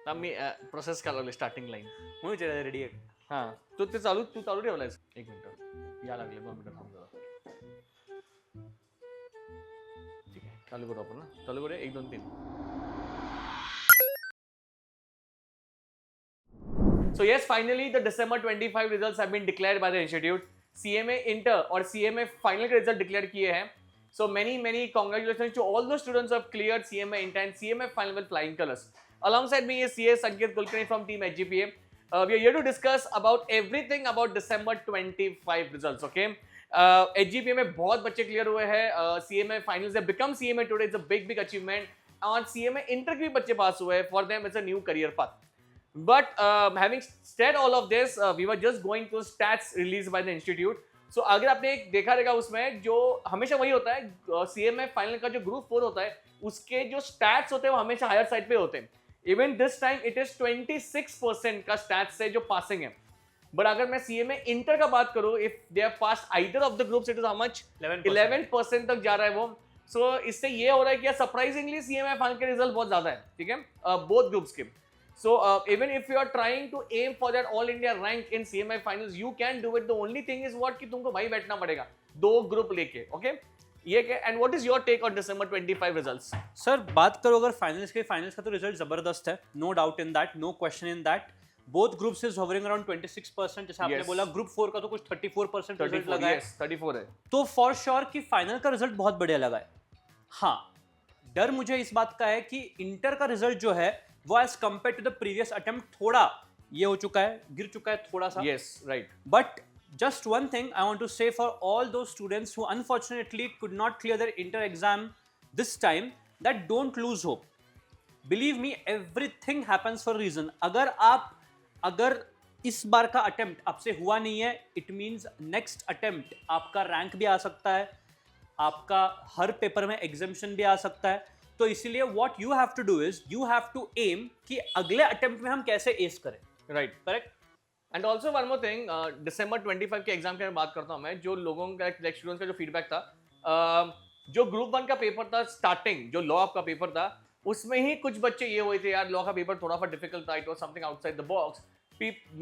थांब मी प्रोसेस करायला starting line. म्हणून रेडी आहे. हां तू चालू ठेवलायस. एक मिनिट या लागले 2 मिनिटं थांब जरा. ठीक आहे चालू करू आपण ना. चालू करूया 1 2 3. So yes, finally the December 25 results have been declared by the institute. CMA Inter और CMA final के result declare किए हैं. So many congratulations to all the students who have cleared CMA Inter and CMA final with flying colors. Alongside me is CA Sanket Kulkarni from team HGPA. We are here to discuss about everything about December 25 results. Okay. HGPA में बहुत बच्चे clear हुए हैं. CMA finals have become CMA today. It's a big achievement. और CMA Inter के भी बच्चे पास हुए हैं. For them it's a new career path. But having said all of this, we were just going through stats released by the institute. So अगर आपने एक देखा रहेगा उसमें जो हमेशा वही होता है CMA फाइनल का जो ग्रुप 4 होता है उसके जो स्टैट्स होते हैं वो हमेशा हायर साइड पे होते हैं. Even this time it is 26% का स्टैट्स है जो पासिंग है. बट अगर मैं CMA इंटर का बात करूं, if they have passed either of the groups, it is how much 11% तक जा रहा है वो. सो इससे ये हो रहा है कि सरप्राइजिंगली CMA फाइनल के रिजल्ट बहुत ज्यादा है. ठीक है, बोथ ग्रुप्स के. So even if you are trying to aim for that all India rank in CMA finals, you can do it. The only thing is what कि तुमको भाई बैठना पड़ेगा 2 ग्रुप लेके. ओके ये क्या. And what is your take on December 25 results? Sir बात करो अगर फाइनल्स का तो रिजल्ट जबरदस्त है, no doubt in that, no question in that. Both groups is hovering around 26%. जैसे आपने बोला ग्रुप 4 का तो कुछ 34% रिजल्ट लगा है. 34 है तो फॉर श्योर कि फाइनल का रिजल्ट बहुत बढ़िया लगा है. हाँ, डर मुझे इस बात का है कि इंटर का रिजल्ट जो है वो as compare to the previous attempt थोड़ा ये हो चुका है, गिर चुका है थोड़ा सा. Yes right. But just one thing I want to say for all those students who unfortunately could not clear their inter exam this time, that don't lose hope. Believe me, everything happens for a reason. अगर इस बार का attempt आपसे हुआ नहीं है, it means next attempt आपका rank भी आ सकता है, आपका हर पेपर में एग्जामिशन भी आ सकता है. तो इसीलिए what you have to do is you have to aim कि अगले अटेम्प्ट में हम कैसे एस करें. Right correct. And also one more thing, December 25 के एग्जाम की मैं बात करता हूँ. मैं जो लोगों का स्टूडेंट्स का जो फीडबैक था, जो ग्रुप 1 का पेपर था स्टार्टिंग, जो लॉ का पेपर था उसमें ही कुछ बच्चे ये हुए थे यार लॉ का पेपर थोड़ा सा डिफिकल्ट था, it was something outside the box.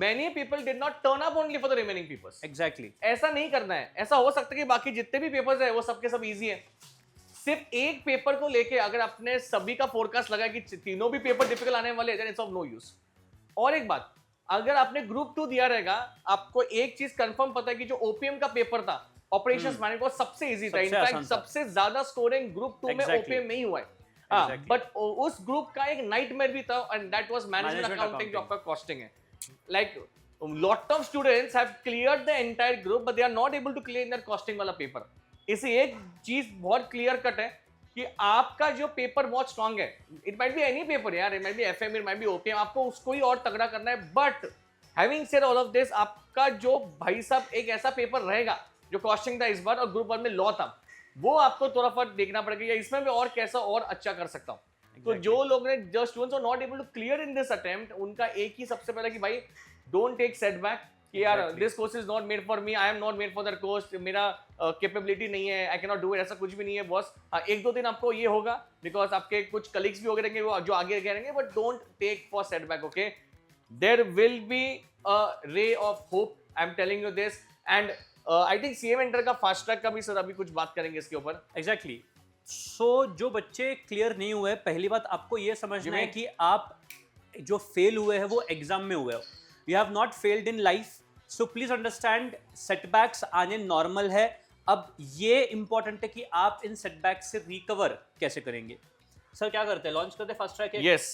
Many people did not turn up only for the remaining papers. Exactly. ऐसा नहीं करना है. ऐसा हो सकता है कि बाकी जितने भी पेपर्स है वो सबके सब इजी है. सिर्फ एक पेपर को लेके अगर आपने सभी का फोरकास्ट लगा कि तीनों भी पेपर डिफिकल्ट आने वाले हैं, इट्स ऑफ नो यूज. और एक बात, अगर आपने ग्रुप 2 दिया रहेगा, आपको एक चीज कंफर्म पता है कि जो ओपीएम का पेपर था ऑपरेशंस मैनेजमेंट वो सबसे इजी था. इनफैक्ट सबसे ज्यादा स्कोरिंग ग्रुप 2 में ओपीएम में ही हुआ है. बट उस ग्रुप का एक नाइटमेयर भी था and that was management accounting जो आपका कॉस्टिंग है. Like lot of students have cleared the entire group but they are not able to clear in their costing वाला पेपर. इसे एक चीज बहुत क्लियर कट है कि आपका जो पेपर बहुत स्ट्रांग है, it might be any paper यार, it might be FM, it might be OPM, आपको उसको ही और तगड़ा करना है. But having said all of this, आपका जो भाई साहब एक ऐसा पेपर रहेगा जो कॉस्टिंग था इस बार और ग्रुप 1 में लॉ था, वो आपको थोड़ा सा देखना पड़ेगा या इसमें भी और कैसा और अच्छा कर सकता हूँ. तो जो लोग ने जो students are not able to clear in this attempt, उनका एक ही सबसे पहले कि भाई डोंट टेक सेटबैक कि यार this course is not made for me, I am not made for that course, मेरा कैपेबिलिटी नहीं है, I can not do it, ऐसा कुछ भी नहीं है बॉस. 1-2 दिन आपको ये होगा बिकॉज आपके कुछ कलीग्स भी हो रहेंगे वो जो आगे रहेंगे, but don't take for setback. Okay, there will be a ray of hope, I am telling you this. And I think CMA inter का फास्ट ट्रैक का भी सर अभी कुछ बात करेंगे इसके ऊपर. एग्जैक्टली. सो जो बच्चे क्लियर नहीं हुए, पहली बात आपको ये समझना है कि आप जो फेल हुए हैं वो एग्जाम में हुए हो. You have not failed in life. So please understand setbacks आने नॉर्मल है. अब ये इंपॉर्टेंट है कि आप इन सेटबैक्स से रिकवर कैसे करेंगे. सर क्या करते हैं, लॉन्च करते हैं fast track. Yes.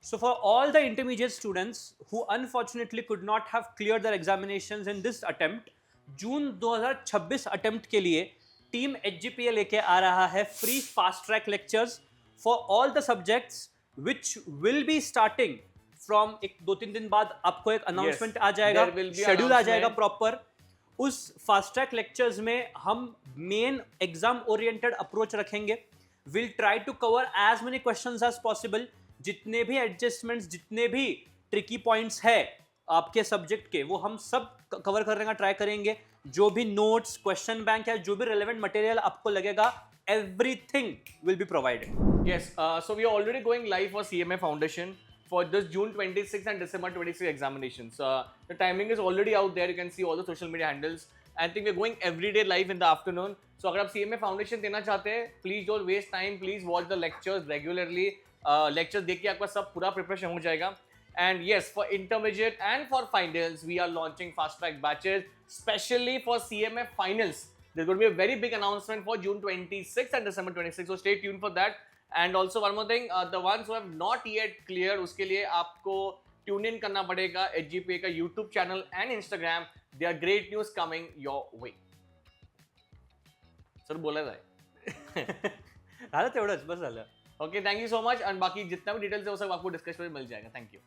So for all the intermediate students who unfortunately could not have cleared their examinations in this attempt, June 2026 attempt के लिए टीम HGPA लेके आ रहा है free fast track lectures for all the subjects which will be starting from एक 2-3 दिन बाद. आपको एक अनाउंसमेंट आ जाएगा, शेड्यूल आ जाएगा प्रॉपर. उस फास्ट ट्रैक लेक्चर्स में हम मेन एग्जाम ओरिएंटेड अप्रोच रखेंगे. Will try to cover as many questions as possible. जितने भी एडजस्टमेंट्स, जितने भी ट्रिकी पॉइंट्स है आपके सब्जेक्ट के, वो हम सब कवर करने का ट्राई करेंगे. जो भी नोट्स, क्वेश्चन बैंक है, जो भी रेलेवेंट मटेरियल आपको लगेगा, everything will be provided. Yes, so we are already going live for CMA Foundation. for this June 26th and December 26th examinations. The timing is already out there. You can see all the social media handles. I think we're going everyday live in the afternoon. So अगर आप CMA foundation देना चाहते हैं, please don't waste time. Please watch the lectures regularly. Lectures देख के आपका सब पूरा preparation हो जाएगा. And yes, for intermediate and for finals, we are launching fast track batches, especially for CMA finals. There's going to be a very big announcement for June 26th and December 26th. So stay tuned for that. And also one more thing, the ones who have not yet cleared, उसके लिए आपको tune in करना पड़ेगा HGPA का YouTube channel and Instagram. There are great news coming your way. Sir बोला जाए. झालं तेवढंच बस झालं. Okay, thank you so much. And बाकी जितना भी details है वो सब आपको discussion में मिल जाएगा. Thank you.